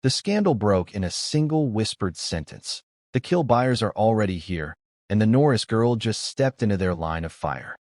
The scandal broke in a single whispered sentence. The kill buyers are already here, and the Norris girl just stepped into their line of fire.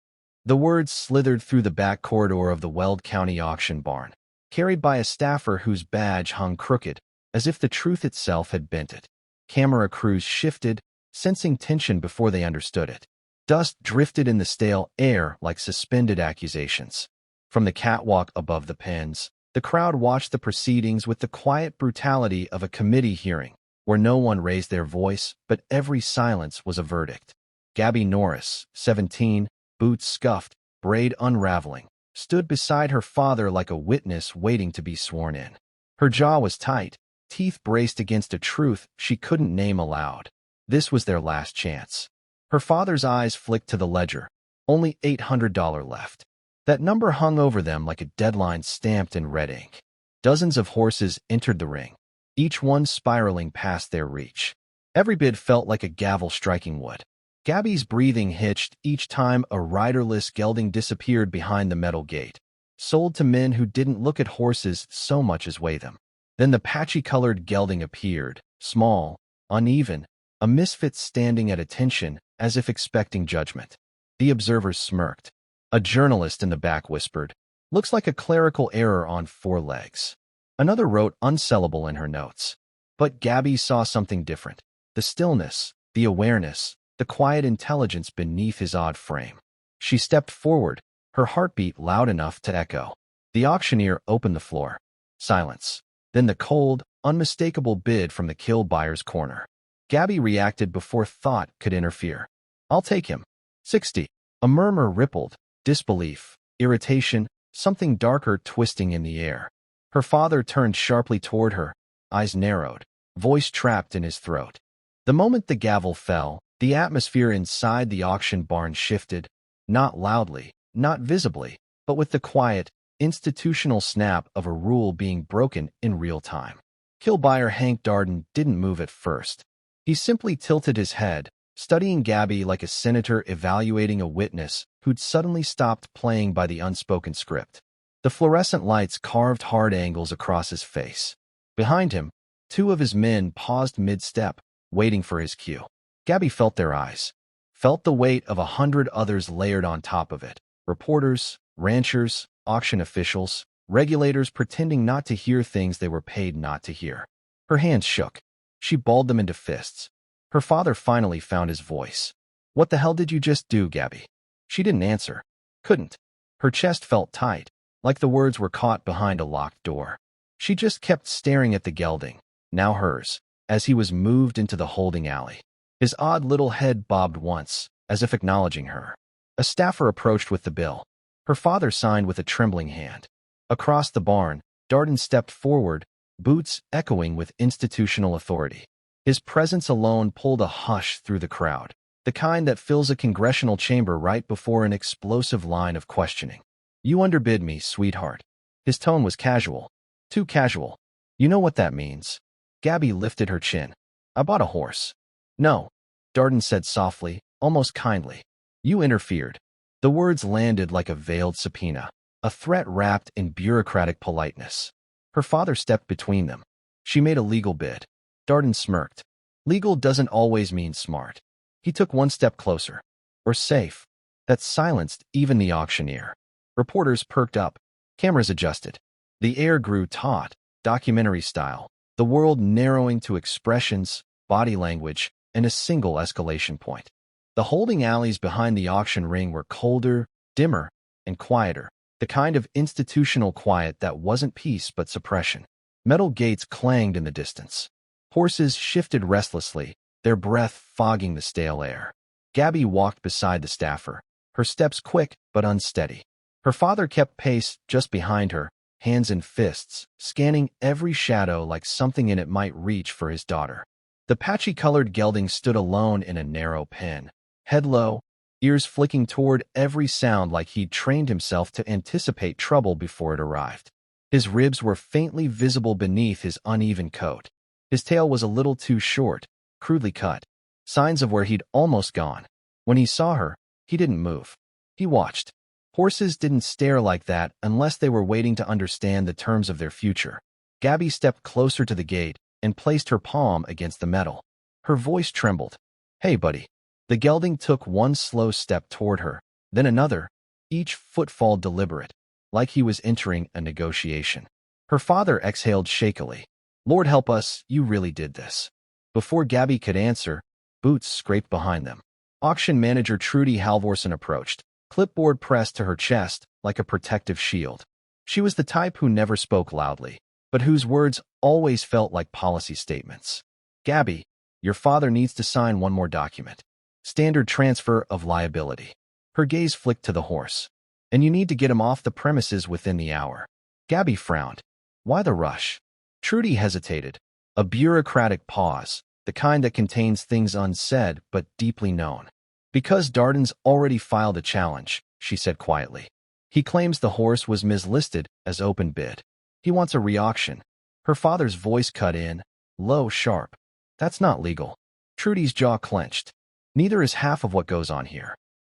The words slithered through the back corridor of the Weld County auction barn, carried by a staffer whose badge hung crooked, as if the truth itself had bent it. Camera crews shifted, sensing tension before they understood it. Dust drifted in the stale air like suspended accusations. From the catwalk above the pens, the crowd watched the proceedings with the quiet brutality of a committee hearing, where no one raised their voice, but every silence was a verdict. Gabby Norris, 17, boots scuffed, braid unraveling, stood beside her father like a witness waiting to be sworn in. Her jaw was tight, teeth braced against a truth she couldn't name aloud. This was their last chance. Her father's eyes flicked to the ledger. Only $800 left. That number hung over them like a deadline stamped in red ink. Dozens of horses entered the ring, each one spiraling past their reach. Every bid felt like a gavel striking wood. Gabby's breathing hitched each time a riderless gelding disappeared behind the metal gate, sold to men who didn't look at horses so much as weigh them. Then the patchy-colored gelding appeared, small, uneven, a misfit standing at attention as if expecting judgment. The observers smirked. A journalist in the back whispered, "Looks like a clerical error on 4 legs." Another wrote unsellable in her notes. But Gabby saw something different. The stillness, the awareness, the quiet intelligence beneath his odd frame. She stepped forward, her heartbeat loud enough to echo. The auctioneer opened the floor. Silence. Then the cold, unmistakable bid from the kill buyer's corner. Gabby reacted before thought could interfere. "I'll take him." 60. A murmur rippled. Disbelief, irritation, something darker twisting in the air. Her father turned sharply toward her, eyes narrowed, voice trapped in his throat. The moment the gavel fell, the atmosphere inside the auction barn shifted, not loudly, not visibly, but with the quiet, institutional snap of a rule being broken in real time. Kill buyer Hank Darden didn't move at first. He simply tilted his head, studying Gabby like a senator evaluating a witness who'd suddenly stopped playing by the unspoken script. The fluorescent lights carved hard angles across his face. Behind him, 2 of his men paused mid-step, waiting for his cue. Gabby felt their eyes, felt the weight of 100 others layered on top of it. Reporters, ranchers, auction officials, regulators pretending not to hear things they were paid not to hear. Her hands shook. She balled them into fists. Her father finally found his voice. "What the hell did you just do, Gabby?" She didn't answer. Couldn't. Her chest felt tight, like the words were caught behind a locked door. She just kept staring at the gelding, now hers, as he was moved into the holding alley. His odd little head bobbed once, as if acknowledging her. A staffer approached with the bill. Her father signed with a trembling hand. Across the barn, Darden stepped forward, boots echoing with institutional authority. His presence alone pulled a hush through the crowd, the kind that fills a congressional chamber right before an explosive line of questioning. "You underbid me, sweetheart." His tone was casual. Too casual. "You know what that means." Gabby lifted her chin. "I bought a horse." "No," Darden said softly, almost kindly. "You interfered." The words landed like a veiled subpoena, a threat wrapped in bureaucratic politeness. Her father stepped between them. "She made a legal bid." Darden smirked. "Legal doesn't always mean smart." He took one step closer. "Or safe." That silenced even the auctioneer. Reporters perked up. Cameras adjusted. The air grew taut, documentary style, the world narrowing to expressions, body language, and a single escalation point. The holding alleys behind the auction ring were colder, dimmer, and quieter, the kind of institutional quiet that wasn't peace but suppression. Metal gates clanged in the distance. Horses shifted restlessly, their breath fogging the stale air. Gabby walked beside the staffer, her steps quick but unsteady. Her father kept pace just behind her, hands in fists, scanning every shadow like something in it might reach for his daughter. The patchy-colored gelding stood alone in a narrow pen, head low, ears flicking toward every sound like he'd trained himself to anticipate trouble before it arrived. His ribs were faintly visible beneath his uneven coat. His tail was a little too short, crudely cut, signs of where he'd almost gone. When he saw her, he didn't move. He watched. Horses didn't stare like that unless they were waiting to understand the terms of their future. Gabby stepped closer to the gate and placed her palm against the metal. Her voice trembled. "Hey, buddy." The gelding took one slow step toward her, then another, each footfall deliberate, like he was entering a negotiation. Her father exhaled shakily. "Lord help us, you really did this." Before Gabby could answer, boots scraped behind them. Auction manager Trudy Halvorsen approached, clipboard pressed to her chest like a protective shield. She was the type who never spoke loudly, but whose words always felt like policy statements. "Gabby, your father needs to sign one more document. Standard transfer of liability." Her gaze flicked to the horse. "And you need to get him off the premises within the hour." Gabby frowned. "Why the rush?" Trudy hesitated. A bureaucratic pause, the kind that contains things unsaid but deeply known. "Because Darden's already filed a challenge," she said quietly. "He claims the horse was mislisted as open bid. He wants a reauction." Her father's voice cut in, low, sharp. "That's not legal." Trudy's jaw clenched. "Neither is half of what goes on here."